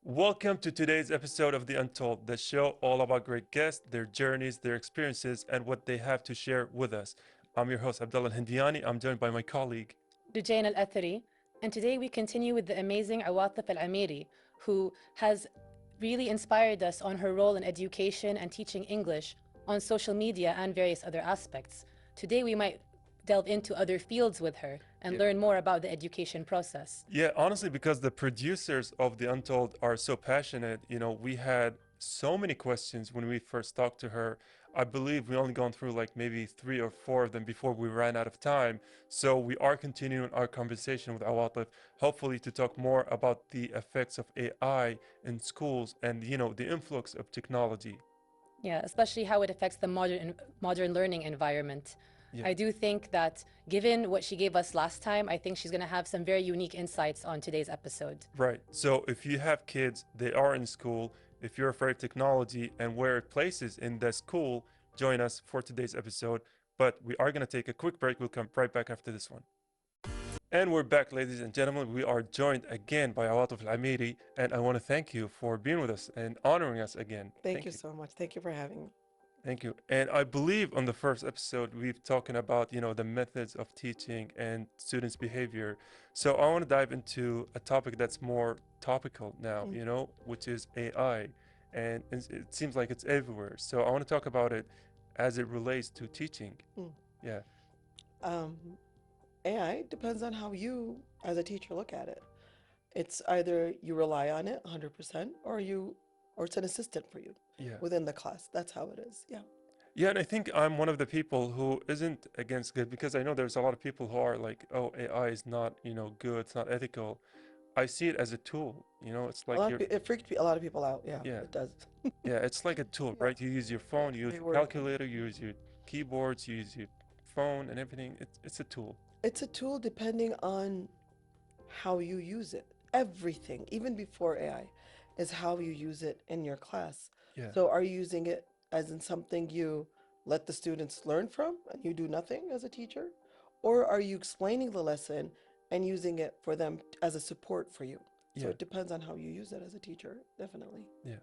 Welcome to today's episode of The Untold, the show all about great guests, their journeys, their experiences, and what they have to share with us. I'm your host, Abdullah Hindiani. I'm joined by my colleague, Dujain Al-Athari, and today we continue with the amazing Awatif Alameeri, who has really inspired us on her role in education and teaching English on social media and various other aspects. Today we might delve into other fields with her and learn more about the education process. Yeah, honestly, because the producers of The Untold are so passionate, we had so many questions when we first talked to her. I believe we only gone through like maybe 3 or 4 of them before we ran out of time. So we are continuing our conversation with Awatif, hopefully to talk more about the effects of AI in schools and, the influx of technology. Yeah, especially how it affects the modern learning environment. Yeah. I do think that given what she gave us last time, I think she's going to have some very unique insights on today's episode. Right. So if you have kids, they are in school. If you're afraid of technology and where it places in the school, join us for today's episode. But we are going to take a quick break. We'll come right back after this one. And we're back, ladies and gentlemen. We are joined again by Awatif Alameeri, and I want to thank you for being with us and honoring us again. Thank you so much. Thank you for having me. Thank you. And I believe on the first episode, we've talking about, the methods of teaching and students' behavior. So I want to dive into a topic that's more topical now, which is AI. And it seems like it's everywhere. So I want to talk about it as it relates to teaching. Mm. Yeah. AI depends on how you, as a teacher, look at it. It's either you rely on it 100% or it's an assistant for you within the class. That's how it is. Yeah. Yeah, and I think I'm one of the people who isn't against good because I know there's a lot of people who are like, oh, AI is not, good, it's not ethical. I see it as a tool, it's like It freaked a lot of people out. Yeah, Yeah. it does. Yeah, it's like a tool, Yeah. right? You use your phone, you use They your were- calculator, you use your keyboards, you use your phone and everything. It's a tool. It's a tool depending on how you use it. Everything, even before AI, is how you use it in your class. Yeah. So are you using it as in something you let the students learn from and you do nothing as a teacher? Or are you explaining the lesson and using it for them as a support for you? So Yeah. it depends on how you use it as a teacher, definitely. Yeah.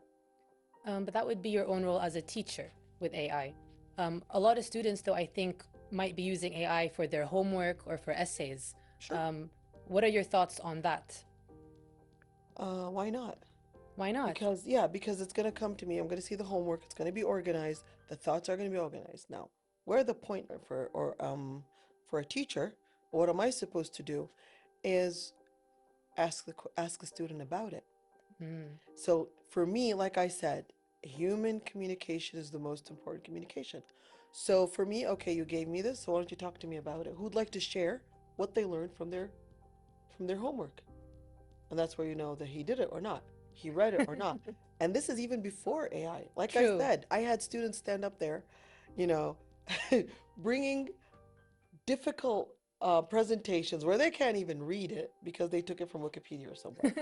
But that would be your own role as a teacher with AI. A lot of students, though, I think might be using AI for their homework or for essays. Sure. What are your thoughts on that? Why not? Why not? Because it's going to come to me. I'm going to see the homework. It's going to be organized. The thoughts are going to be organized. Now, where the point for a teacher, what am I supposed to do is ask the student about it. So for me, like I said, human communication is the most important communication. So for me, okay, you gave me this, so why don't you talk to me about it? Who'd like to share what they learned from their homework? And that's where you know that he did it or not. He read it or not. And this is even before AI. Like True. I said, I had students stand up there, bringing difficult presentations where they can't even read it because they took it from Wikipedia or somewhere.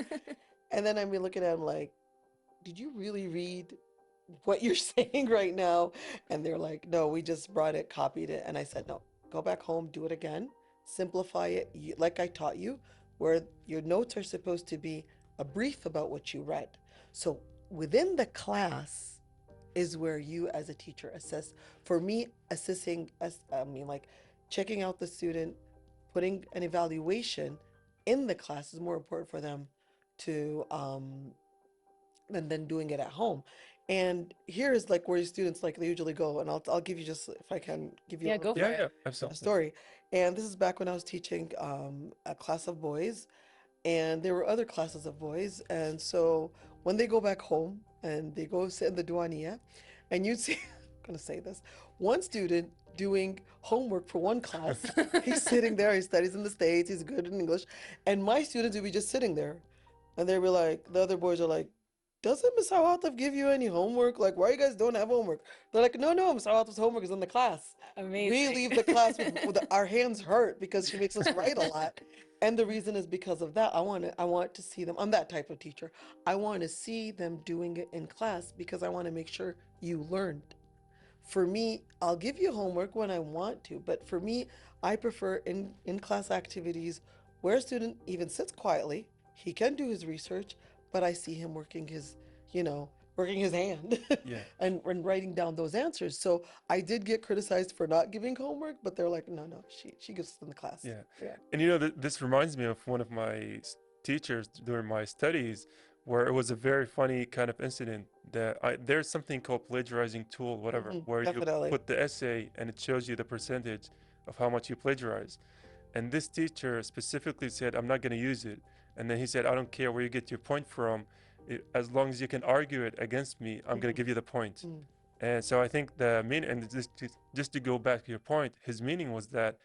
And then I'd be looking at them like, did you really read what you're saying right now? And they're like, no, we just brought it, copied it. And I said, no, go back home, do it again, simplify it like I taught you, where your notes are supposed to be a brief about what you read. So within the class is where you as a teacher assess. For me, like checking out the student, putting an evaluation in the class is more important for them to than doing it at home. And here is like where your students like they usually go, and I'll give you just if I can give you Yeah, go for it. Yeah, absolutely. a story. And this is back when I was teaching a class of boys, and there were other classes of boys. And so when they go back home and they go sit in the duania, and you'd see, I'm gonna say this, one student doing homework for one class. He's sitting there, he studies in the States, he's good in English, and my students would be just sitting there, and they'd be like, the other boys are like, doesn't Miss Awatif give you any homework? Like, why you guys don't have homework? They're like, no, Miss Awatif's homework is in the class. Amazing. We leave the class with our hands hurt because she makes us write a lot. And the reason is because of that. I want to see them. I'm that type of teacher. I want to see them doing it in class because I want to make sure you learned. For me, I'll give you homework when I want to, but for me, I prefer in class activities where a student even sits quietly, he can do his research, but I see him working his, you know, working his hand Yeah. and writing down those answers. So I did get criticized for not giving homework, but they're like, no, no, she gives it in the class. Yeah. Yeah. And you know, this reminds me of one of my teachers during my studies, where it was a very funny kind of incident that there's something called plagiarizing tool, whatever, where you Definitely. put the essay and it shows you the percentage of how much you plagiarize. And this teacher specifically said, I'm not going to use it. And then he said, I don't care where you get your point from. As long as you can argue it against me, I'm going to give you the point. Mm. And so I think the meaning, and just to go back to your point, his meaning was that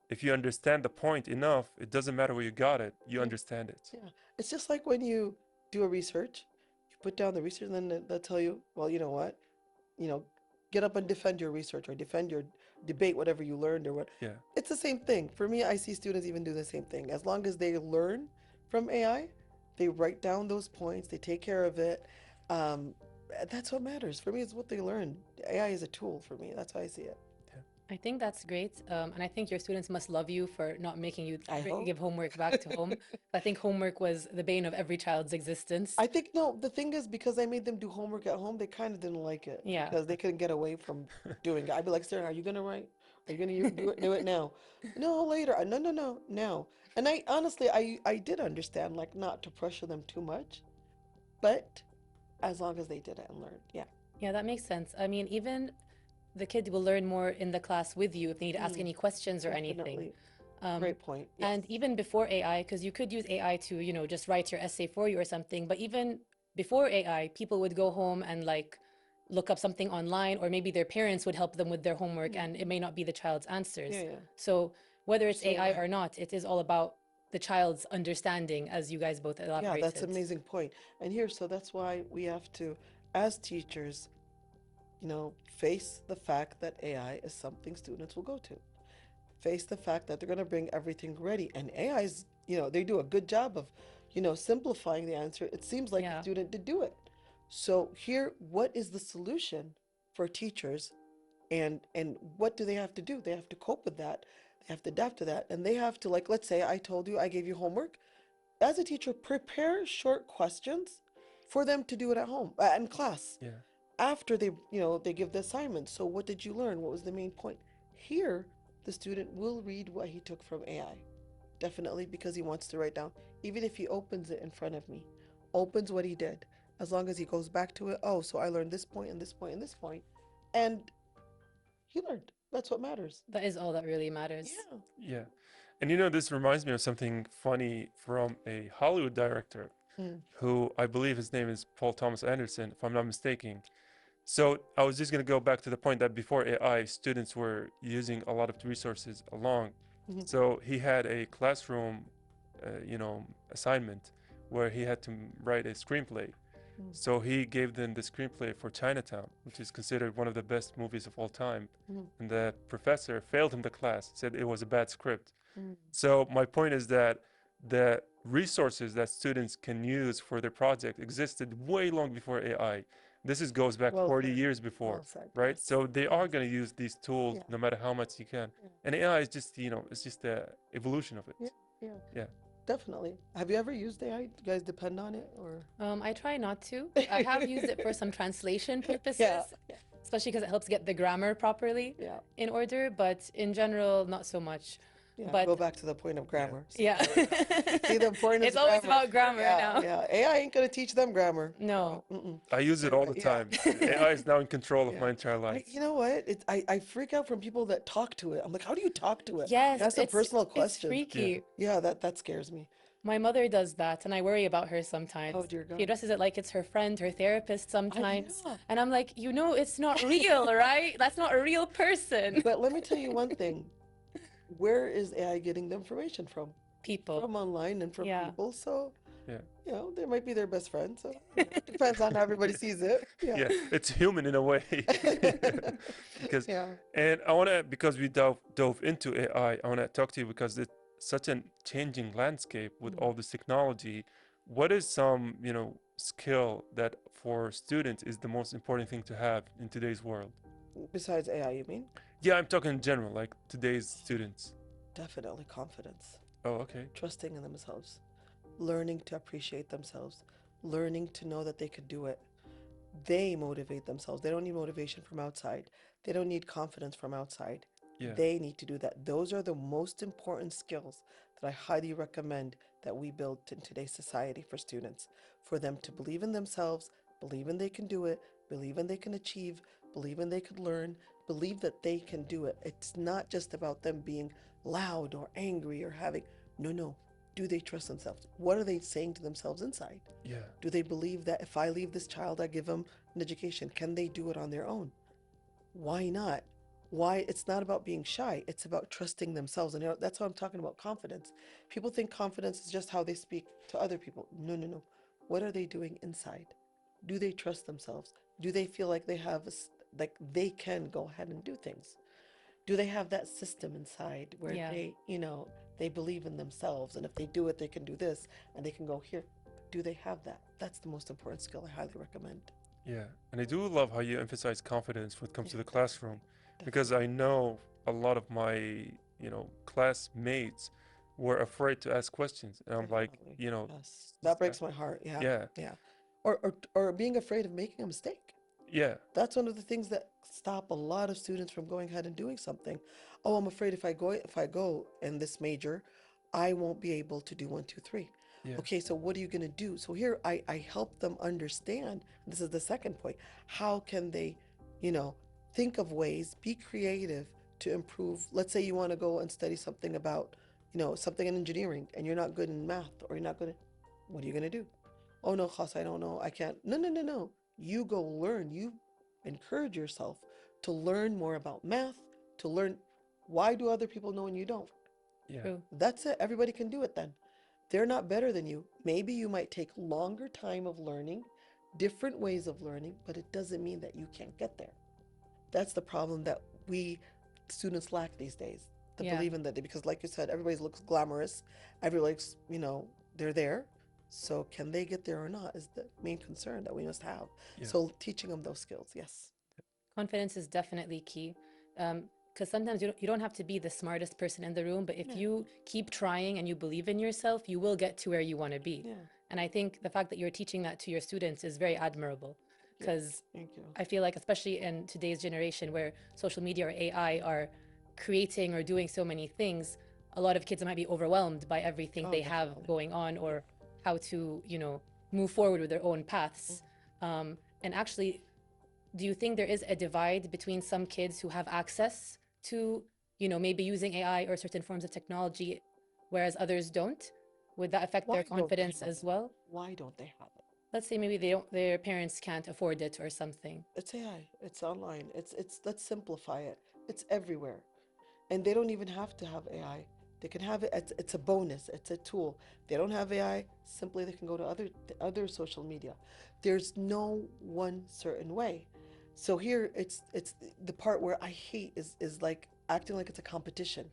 if you understand the point enough, it doesn't matter where you got it, you Yeah. understand it. Yeah. It's just like when you do a research, you put down the research, and then they'll tell you, well, you know what? You know, get up and defend your research or defend your debate, whatever you learned or what. Yeah. It's the same thing. For me, I see students even do the same thing. As long as they learn from AI, they write down those points, they take care of it. That's what matters. For me, it's what they learn. AI is a tool for me. That's how I see it. I think that's great. And I think your students must love you for not making you I hope. give homework back to home. I think homework was the bane of every child's existence. I think, no, the thing is, because I made them do homework at home, they kind of didn't like it. Yeah. Because they couldn't get away from doing it. I'd be like, Sarah, are you going to write? Are you going to do it now? No, later. No, no, no, now. And I honestly, I did understand, like, not to pressure them too much, but as long as they did it and learned. Yeah. Yeah, that makes sense. I mean, even the kid will learn more in the class with you if they need to ask any questions or anything. Definitely. Great point. Yes. And even before AI, because you could use AI to, you know, just write your essay for you or something. But even before AI, people would go home and like look up something online, or maybe their parents would help them with their homework, and it may not be the child's answers. Yeah, yeah. So whether it's So AI right. or not, it is all about the child's understanding, as you guys both Yeah, elaborated. that's an amazing point. And here, so that's why we have to, as teachers, you know, face the fact that AI is something students will go to. Face the fact that they're going to bring everything ready. And AI's, you know, they do a good job of, you know, simplifying the answer. It seems like Yeah. the student did do it. So here, what is the solution for teachers? And what do they have to do? They have to cope with that. They have to adapt to that. And they have to, like, let's say I told you I gave you homework. As a teacher, prepare short questions for them to do it at home, in class. Yeah. After they, you know, they give the assignment. So what did you learn? What was the main point? Here, the student will read what he took from AI. Definitely, because he wants to write down. Even if he opens it in front of me, opens what he did. As long as he goes back to it, oh, so I learned this point and this point and this point. And he learned. That's what matters. That is all that really matters. Yeah. Yeah. And you know, this reminds me of something funny from a Hollywood director who I believe his name is Paul Thomas Anderson, if I'm not mistaken. So I was just going to go back to the point that before AI, students were using a lot of resources along. So he had a classroom, you know, assignment where he had to write a screenplay. So he gave them the screenplay for Chinatown, which is considered one of the best movies of all time. And the professor failed him the class, said it was a bad script. So my point is that the resources that students can use for their project existed way long before AI. This goes back Well 40 said. years before, Well said, right? yes. So they are going to use these tools Yeah. no matter how much you can. And AI is just, you know, it's just the evolution of it. Yeah. Yeah. Definitely. Have you ever used AI? Do you guys depend on it or? I try not to. I have used it for some translation purposes, Yeah. especially because it helps get the grammar properly Yeah. in order, but in general, not so much. Yeah. But Go back to the point of grammar. So yeah, See, the importance it's of always grammar. about grammar Yeah, now. yeah. AI ain't gonna teach them grammar. No. I use it all the Yeah. time. AI is now in control of Yeah. my entire life. You know what? I freak out from people that talk to it. I'm like, how do you talk to it? Yes, That's a it's personal question. freaky. Yeah, that scares me. My mother does that, and I worry about her sometimes. Oh, dear She God. addresses it like it's her friend, her therapist sometimes. yeah. And I'm like, you know, it's not real, right? That's not a real person. But let me tell you one thing. Where is AI getting the information from? People. From online and from Yeah. people. So, Yeah. you know, they might be their best friend. So, it depends on how everybody sees it. Yeah, it's human in a way. Because Yeah. and I want to, because we dove into AI, I want to talk to you because it's such a changing landscape with all this technology. What is some, you know, skill that for students is the most important thing to have in today's world? Besides AI, you mean? Yeah, I'm talking in general, like today's students. Definitely confidence. Oh, okay. Trusting in themselves. Learning to appreciate themselves. learning to know that they could do it. They motivate themselves. They don't need motivation from outside. They don't need confidence from outside. Yeah. They need to do that. Those are the most important skills that I highly recommend that we build in today's society for students, for them to believe in themselves, believe in they can do it, believe in they can achieve, believe in they could learn, believe that they can do it. It's not just about them being loud or angry or having, no. Do they trust themselves? What are they saying to themselves inside? Yeah. Do they believe that if I leave this child, I give them an education? Can they do it on their own? Why not? Why? It's not about being shy. It's about trusting themselves. And that's why I'm talking about confidence. People think confidence is just how they speak to other people. No. What are they doing inside? Do they trust themselves? Do they feel like they have, like they can go ahead and do things? Do they have that system inside where Yeah. they believe in themselves, and if they do it, they can do this and they can go here? Do they have that? That's the most important skill I highly recommend. Yeah. And I do love how you emphasize confidence when it comes to Yeah, the classroom, because I know a lot of my, classmates were afraid to ask questions. And I'm like, Definitely. Yes. That breaks my heart. Yeah. yeah, Or being afraid of making a mistake. yeah, That's one of the things that stop a lot of students from going ahead and doing something. Oh, I'm afraid if I go in this major, I won't be able to do 1, 2, 3. yeah, Okay, so what are you going to do? So here I help them understand. This is the second point. How can they, think of ways, be creative to improve? Let's say you want to go and study something about, something in engineering, and you're not good in math, or you're not good at, what are you going to do? Oh no, Khas, I don't know. I can't. No. You go learn. You encourage yourself to learn more about math, to learn why do other people know and you don't. yeah, True. That's it. Everybody can do it then. They're not better than you. Maybe you might take longer time of learning, different ways of learning, but it doesn't mean that you can't get there. That's the problem that we students lack these days. The Yeah. belief in that, because like you said, everybody looks glamorous. Everybody's, they're there. So can they get there or not is the main concern that we must have. yeah, So teaching them those skills, yes. Confidence is definitely key. Because sometimes you don't have to be the smartest person in the room, but if Yeah. you keep trying and you believe in yourself, you will get to where you want to be. Yeah. And I think the fact that you're teaching that to your students is very admirable, Yeah. because Thank you. I feel like, especially in today's generation where social media or AI are creating or doing so many things, a lot of kids might be overwhelmed by everything Oh, they have definitely. going on, or how to, move forward with their own paths. And actually, do you think there is a divide between some kids who have access to, maybe using AI or certain forms of technology, whereas others don't? Would that affect their Why don't they confidence have as it? well? Why don't they have it? Let's say maybe their parents can't afford it or something. It's AI. It's online. Let's simplify it. It's everywhere. And they don't even have to have AI. They can have it. It's a bonus. It's a tool. They don't have AI. Simply, they can go to other social media. There's no one certain way. So here, it's the part where I hate is like acting like it's a competition.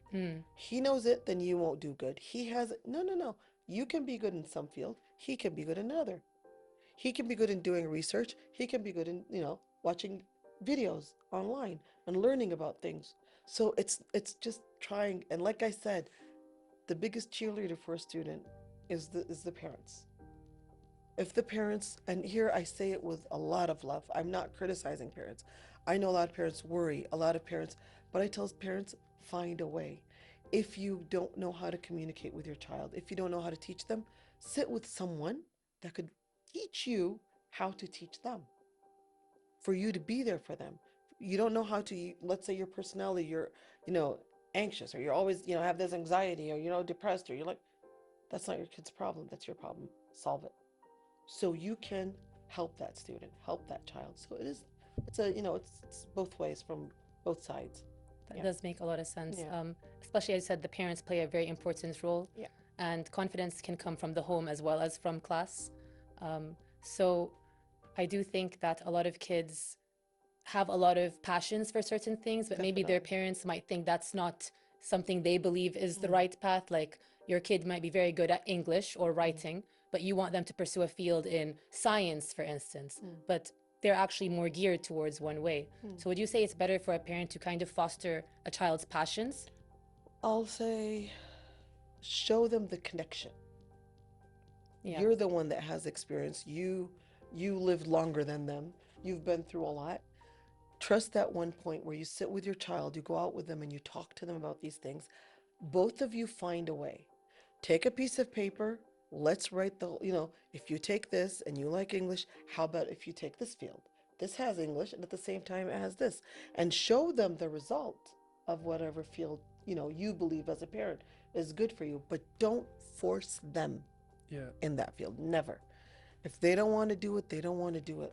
He knows it, then you won't do good. He has it. No. You can be good in some field. He can be good in another. He can be good in doing research. He can be good in, watching videos online and learning about things. So it's just trying. And like I said, the biggest cheerleader for a student is the parents. If the parents, and here I say it with a lot of love, I'm not criticizing parents. I know a lot of parents worry, a lot of parents, but I tell parents, find a way. If you don't know how to communicate with your child, if you don't know how to teach them, sit with someone that could teach you how to teach them, for you to be there for them. You don't know how to, let's say your personality, you're, anxious, or you're always, have this anxiety, or, depressed, or you're like, that's not your kid's problem. That's your problem. Solve it. So you can help that student, help that child. So it's both ways from both sides. That Yeah. does make a lot of sense. Yeah. Especially, as I said, the parents play a very important role. Yeah. And confidence can come from the home as well as from class. So I do think that a lot of kids have a lot of passions for certain things, but maybe their Definitely. parents might think that's not something they believe is the right path. Like, your kid might be very good at English or writing, but you want them to pursue a field in science, for instance, but they're actually more geared towards one way. So would you say it's better for a parent to kind of foster a child's passions? I'll say, show them the connection. Yeah. You're the one that has experience. You lived longer than them. You've been through a lot. Trust that one point where you sit with your child, you go out with them and you talk to them about these things. Both of you find a way. Take a piece of paper. Let's write if you take this and you like English, how about if you take this field? This has English and at the same time it has this. And show them the result of whatever field, you believe as a parent is good for you. But don't force them in that field. Never. If they don't want to do it, they don't want to do it.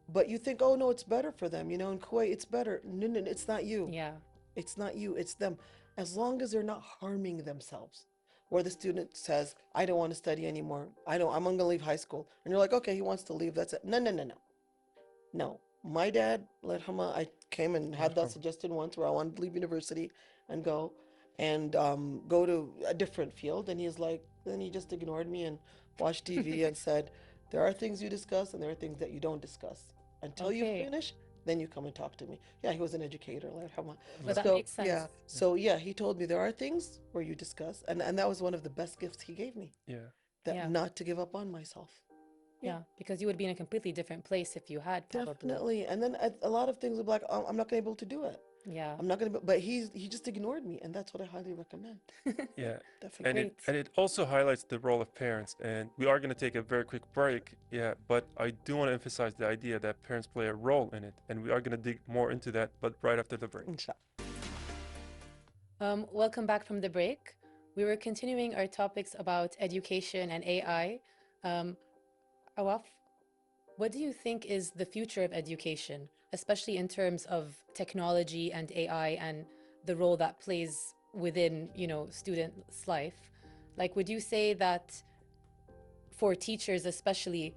But you think, oh no, it's better for them. In Kuwait, it's better. No, no, it's not you. Yeah. It's not you, it's them. As long as they're not harming themselves. Where the student says, I don't want to study anymore. I'm going to leave high school. And you're like, okay, he wants to leave. That's it. No, no, no, no. No. My dad, I came and had that suggestion once where I wanted to leave university and go to a different field. And then he just ignored me and watched TV and said, there are things you discuss and there are things that you don't discuss. Until you finish, then you come and talk to me. Yeah, he was an educator. But that makes sense. Yeah. So yeah, he told me there are things where you discuss, and that was one of the best gifts he gave me. Yeah. Not to give up on myself. Yeah, because you would be in a completely different place if you had probably. Definitely. And then a lot of things would be like, oh, I'm not gonna be able to do it. Yeah. I'm not gonna. But he just ignored me, and that's what I highly recommend. Yeah. Definitely. And it also highlights the role of parents. And we are going to take a very quick break. Yeah, but I do want to emphasize the idea that parents play a role in it, and we are going to dig more into that, but right after the break. Inshallah. Welcome back from the break. We were continuing our topics about education and AI. Awaf, what do you think is the future of education, especially in terms of technology and AI and the role that plays within, students' life? Like, would you say that for teachers especially,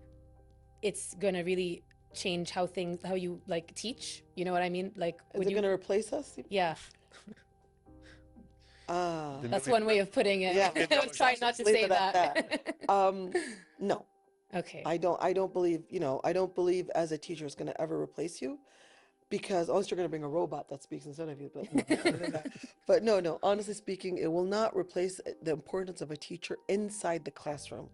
it's going to really change how you teach? You know what I mean? Like, is it going to replace us? Yeah. That's one way of putting it. Yeah. I was trying not to say that. No. Okay. I don't believe, I don't believe as a teacher it's going to ever replace you, because unless you're going to bring a robot that speaks instead of you. But no, other than that. But no, honestly speaking, it will not replace the importance of a teacher inside the classroom.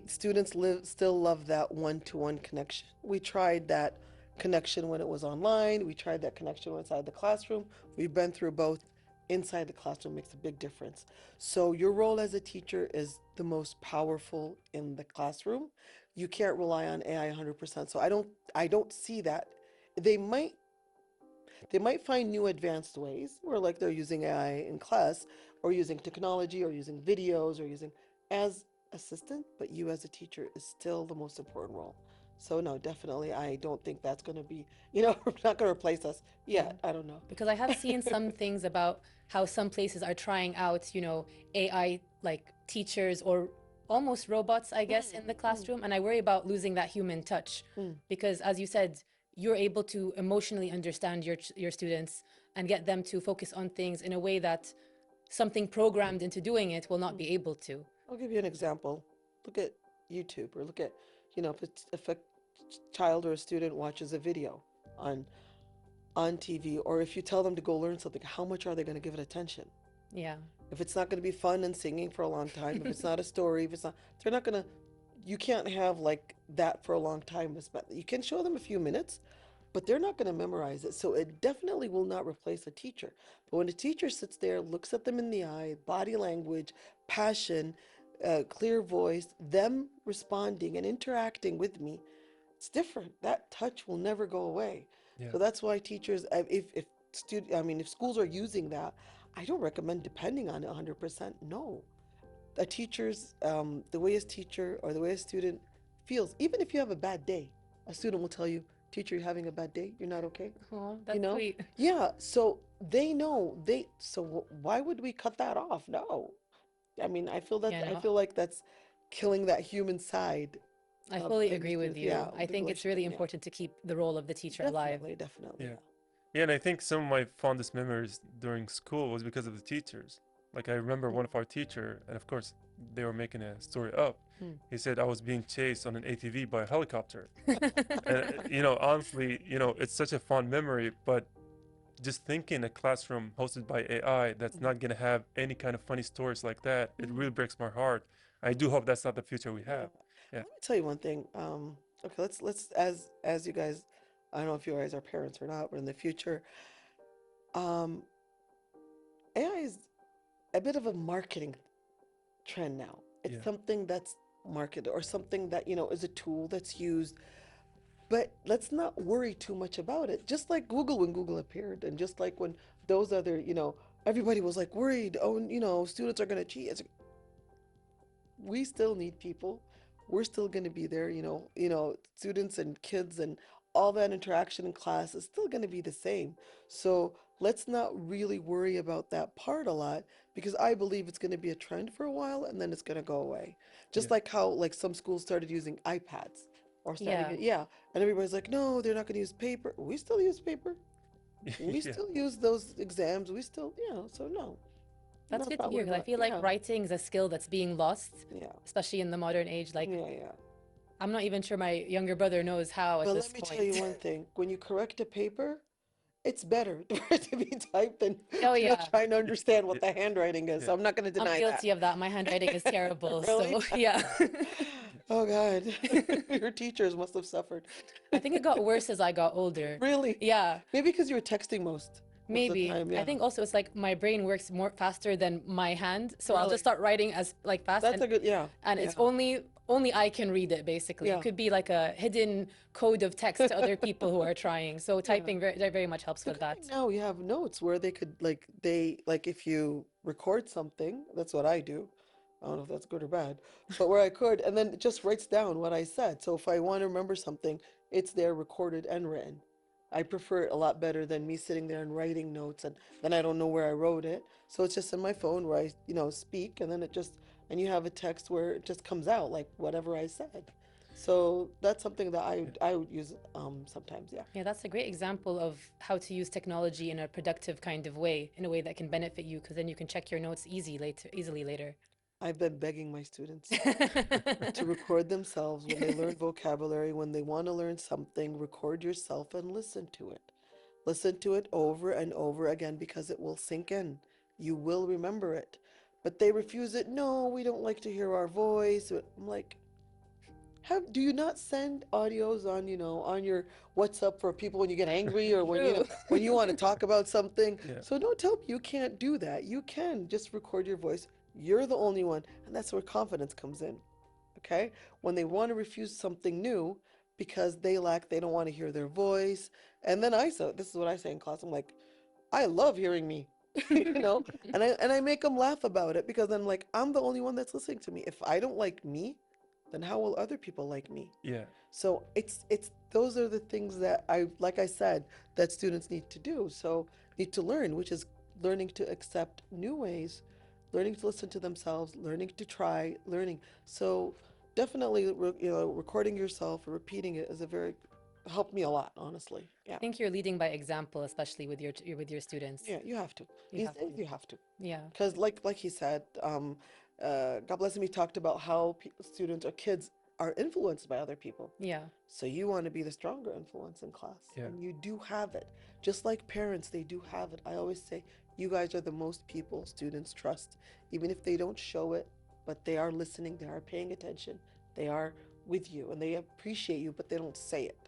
Students still love that one-to-one connection. We tried that connection when it was online. We tried that connection inside the classroom. We've been through both. Inside the classroom makes a big difference. So your role as a teacher is the most powerful in the classroom. You can't rely on AI 100%. So I don't see that. They might find new advanced ways where they're using AI in class or using technology or using videos or using as assistant, but you as a teacher is still the most important role. So no, definitely, I don't think that's going to be, not going to replace us yet. I don't know. Because I have seen some things about how some places are trying out, AI teachers or almost robots, I guess, in the classroom. And I worry about losing that human touch because, as you said, you're able to emotionally understand your students and get them to focus on things in a way that something programmed into doing it will not be able to. I'll give you an example. Look at YouTube, or look at, if a child or a student watches a video on TV, or if you tell them to go learn something, how much are they going to give it attention? Yeah. If it's not going to be fun and singing for a long time, if it's not a story, they're not going to, you can't have that for a long time. You can show them a few minutes, but they're not going to memorize it. So it definitely will not replace a teacher. But when a teacher sits there, looks at them in the eye, body language, passion, clear voice, them responding and interacting with me, it's different. That touch will never go away. Yeah. So that's why teachers, if schools are using that, I don't recommend depending on it 100%. No, a teacher's the way a teacher or the way a student feels, even if you have a bad day, a student will tell you, "Teacher, you're having a bad day. You're not okay." Oh, that's sweet. Yeah. So they know. So why would we cut that off? No. I feel like that's killing that human side. I fully agree with you. Yeah, I think it's really important to keep the role of the teacher alive. Definitely. Yeah. Yeah, and I think some of my fondest memories during school was because of the teachers. I remember one of our teacher, and of course they were making a story up. He said I was being chased on an ATV by a helicopter. And honestly, it's such a fond memory, but just thinking a classroom hosted by AI that's not going to have any kind of funny stories like that, it really breaks my heart. I do hope that's not the future we have. Yeah. Let me tell you one thing. Okay, let's as you guys, I don't know if you guys are parents or not, but in the future, um, AI is a bit of a marketing trend now. It's Yeah. something that's marketed or something that, is a tool that's used, but let's not worry too much about it. Just like Google when Google appeared, and just like when those other, everybody was like worried, oh, students are going to cheat. We still need people. We're still going to be there, students and kids and all that interaction in class is still going to be the same. So let's not really worry about that part a lot because I believe it's going to be a trend for a while and then it's going to go away. Yeah. Just like how like some schools started using iPads or Yeah. yeah, and everybody's like, no, they're not going to use paper. We still use paper. We Yeah. still use those exams. We still, so no, That's not good to about hear worried because I about, feel like yeah, writing is a skill that's being lost, yeah, especially in the modern age. Like, yeah. I'm not even sure my younger brother knows how at But this let me tell you point. one thing. When you correct a paper, it's better for it to be typed than, Oh, yeah. trying to understand what Yeah. the handwriting is. Yeah. So I'm not going to I'm deny that. guilty of that. My handwriting is terrible. Really? So, yeah. Oh God. Your teachers must have suffered. I think it got worse as I got older. Really? Yeah, Maybe because you were texting most of the maybe. time. I Yeah. think also it's like my brain works more faster than my hand, so I'll just Really? start writing as like fast That's a good, yeah. and Yeah. it's only I can read it basically. It Yeah. could be like a hidden code of text to other people who are trying. So Yeah. typing very much helps The with good thing that. now we have notes where they could like if you record something, that's what I do. I don't know if that's good or bad, but where I could, and then it just writes down what I said. So if I want to remember something, it's there recorded and written. I prefer it a lot better than me sitting there and writing notes and then I don't know where I wrote it. So it's just in my phone where I, speak and then and you have a text where it just comes out like whatever I said. So that's something that Yeah. I would use sometimes, yeah. Yeah, that's a great example of how to use technology in a productive kind of way, in a way that can benefit you, because then you can check your notes easily later. I've been begging my students to record themselves when they learn vocabulary, when they want to learn something, record yourself and listen to it. Listen to it over and over again because it will sink in. You will remember it. But they refuse it. No, we don't like to hear our voice. I'm like, do you not send audios on, on your WhatsApp for people when you get angry or when, True. when you want to talk about something? Yeah. So don't tell me you can't do that. You can just record your voice. You're the only one. And that's where confidence comes in. Okay? When they want to refuse something new because they don't want to hear their voice. And then this is what I say in class. I'm like, I love hearing me. And I make them laugh about it because I'm like, I'm the only one that's listening to me. If I don't like me, then how will other people like me? Yeah. So it's those are the things that like I said, that students need to do. So need to learn, which is learning to accept new ways, learning to listen to themselves, learning to try, learning. So definitely, recording yourself or repeating it is helped me a lot, honestly. I Yeah. think you're leading by example, especially with your students. Yeah, you have to. You These have days to. you have to. Yeah. Because like he said, God bless him, he talked about how students or kids are influenced by other people. Yeah. So you want to be the stronger influence in class. Yeah. And you do have it. Just like parents, they do have it. I always say, you guys are the most people students trust, even if they don't show it, but they are listening, they are paying attention, they are with you, and they appreciate you, but they don't say it.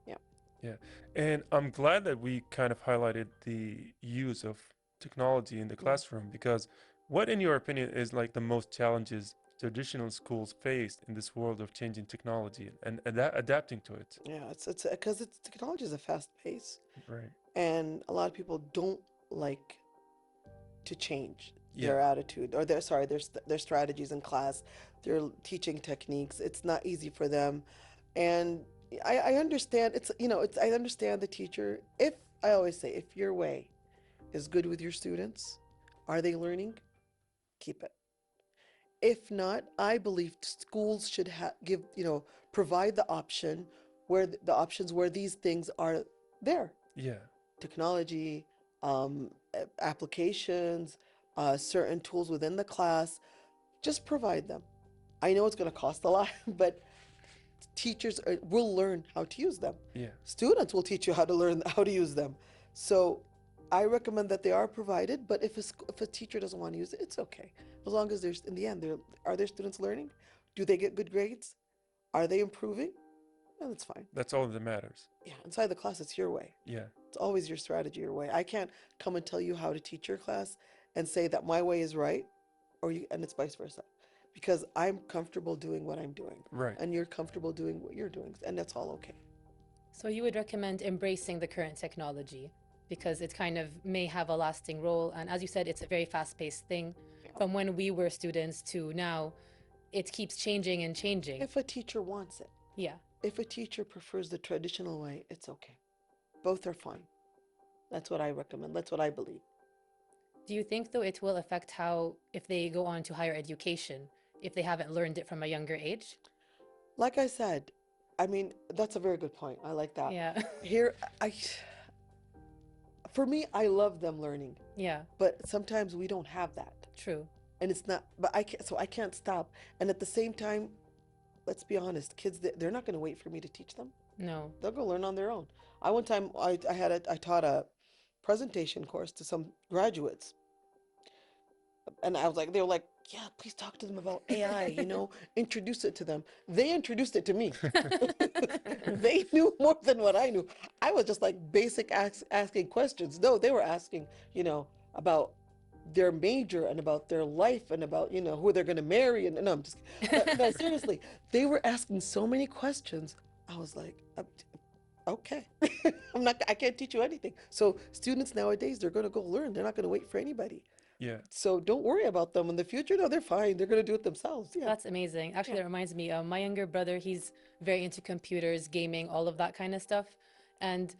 Yeah. Yeah. And I'm glad that we kind of highlighted the use of technology in the classroom because what, in your opinion, is like the most challenges traditional schools faced in this world of changing technology and adapting to it? Yeah, it's because technology is a fast pace, Right. and a lot of people don't like to change Yeah. their attitude or their strategies in class, their teaching techniques. It's not easy for them, and I understand. I understand the teacher. If I always say, if your way is good with your students, are they learning? Keep it. If not, I believe schools should provide the option the options where these things are there. Yeah. Technology, applications, certain tools within the class, just provide them. I know it's going to cost a lot, but teachers will learn how to use them. Yeah. Students will teach you how to learn how to use them. So I recommend that they are provided, but if a teacher doesn't want to use it, it's okay. As long as there's, in the end, are their students learning? Do they get good grades? Are they improving? Well, that's fine. That's all that matters. Yeah, inside the class, it's your way. Yeah. It's always your strategy, your way. I can't come and tell you how to teach your class and say that my way is right, and it's vice versa. Because I'm comfortable doing what I'm doing. Right. And you're comfortable doing what you're doing, and that's all okay. So you would recommend embracing the current technology because it kind of may have a lasting role. And as you said, it's a very fast-paced thing. From when we were students to now, it keeps changing and changing. If a teacher wants it. Yeah. If a teacher prefers the traditional way, it's okay. Both are fine. That's what I recommend. That's what I believe. Do you think, though, it will affect how, if they go on to higher education, if they haven't learned it from a younger age? Like I said, I mean, that's a very good point. I like that. Yeah. For me, I love them learning. Yeah. But sometimes we don't have that. True. And it's not, but I can't stop. And at the same time, let's be honest, kids, they're not going to wait for me to teach them. No. They'll go learn on their own. One time I taught a presentation course to some graduates. And I was like, they were like, yeah, please talk to them about AI, introduce it to them. They introduced it to me. They knew more than what I knew. I was just like basic asking questions. No, they were asking, about their major and about their life and about, who they're going to marry. And no, I'm just, no, seriously, they were asking so many questions. I was like, okay, I can't teach you anything. So students nowadays, they're going to go learn. They're not going to wait for anybody. Yeah. So don't worry about them in the future. No, they're fine. They're going to do it themselves. Yeah. That's amazing. Actually, that reminds me, my younger brother, he's very into computers, gaming, all of that kind of stuff. And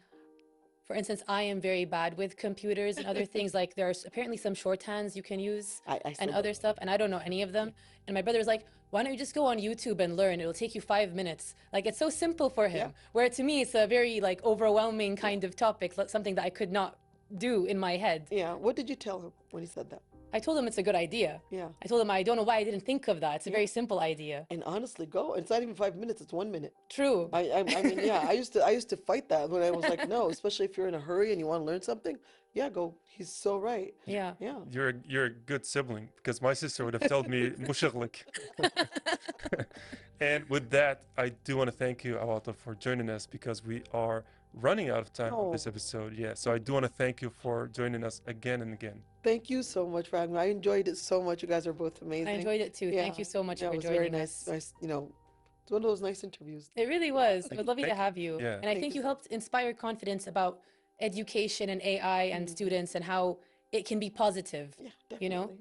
for instance, I am very bad with computers and other things. Like there's apparently some shorthands you can use and other stuff, and I don't know any of them. And my brother was like, why don't you just go on YouTube and learn? It'll take you 5 minutes. Like it's so simple for him. Where to me, it's a very like overwhelming kind of topic, something that I could not do in my head. Yeah. What did you tell him when he said that? I told him it's a good idea. Yeah. I told him I don't know why I didn't think of that. It's a very simple idea. And honestly, go. It's not even 5 minutes. It's 1 minute. True. I mean, yeah. I used to fight that when I was like, no. Especially if you're in a hurry and you want to learn something. Yeah, go. He's so right. Yeah. Yeah. You're a good sibling because my sister would have told me mushaglik. And with that, I do want to thank you, Awatif, for joining us because we are running out of time for this episode. Yeah. So I do want to thank you for joining us again and again. Thank you so much for having me. I enjoyed it so much. You guys are both amazing. I enjoyed it too. Thank you so much for it was joining very us. nice. It's one of those nice interviews. It really was. It was lovely to have you. Yeah. And I think you helped inspire confidence about education and AI and students and how it can be positive. Yeah, definitely.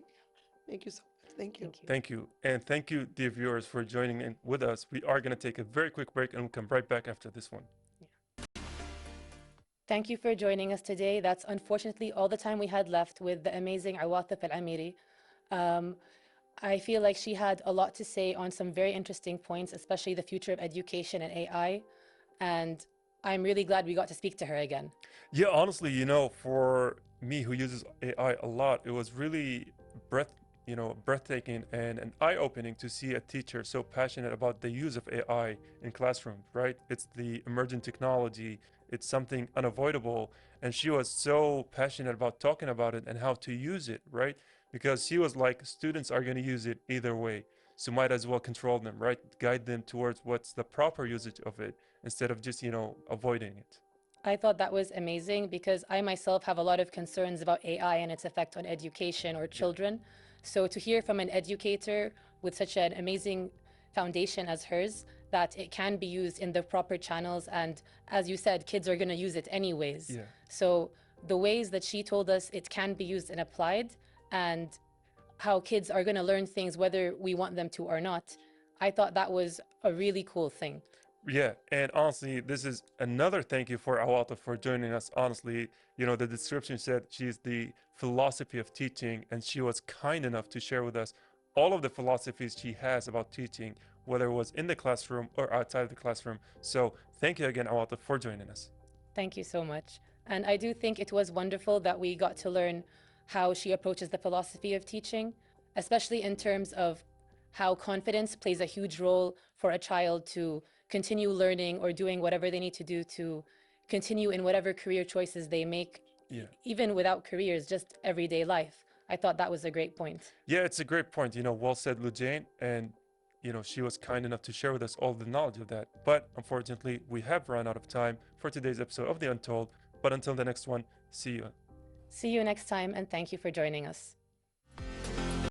Thank you so much. Thank you. Thank you. And thank you, dear viewers, for joining in with us. We are going to take a very quick break and we'll come right back after this one. Thank you for joining us today. That's unfortunately all the time we had left with the amazing Awatif Alameeri. I feel like she had a lot to say on some very interesting points, especially the future of education and AI. And I'm really glad we got to speak to her again. Yeah, honestly, for me who uses AI a lot, it was really breathtaking and an eye-opening to see a teacher so passionate about the use of AI in classrooms, right? It's the emerging technology. It's something unavoidable. And she was so passionate about talking about it and how to use it, right? Because she was like, students are going to use it either way. So might as well control them, right? Guide them towards what's the proper usage of it instead of just, avoiding it. I thought that was amazing because I myself have a lot of concerns about AI and its effect on education or children. So to hear from an educator with such an amazing foundation as hers, that it can be used in the proper channels. And as you said, kids are going to use it anyways. Yeah. So the ways that she told us it can be used and applied and how kids are going to learn things whether we want them to or not, I thought that was a really cool thing. Yeah, and honestly, this is another thank you for Awatif for joining us. Honestly, the description said she's the philosophy of teaching, and she was kind enough to share with us all of the philosophies she has about teaching, whether it was in the classroom or outside of the classroom. So thank you again, Awatif, for joining us. Thank you so much. And I do think it was wonderful that we got to learn how she approaches the philosophy of teaching, especially in terms of how confidence plays a huge role for a child to continue learning or doing whatever they need to do to continue in whatever career choices they make Yeah. even without careers, just everyday life. I thought that was a great point. Yeah, it's a great point. Well said, Lujane. And, she was kind enough to share with us all the knowledge of that. But unfortunately, we have run out of time for today's episode of The Untold. But until the next one, see you. See you next time, and thank you for joining us.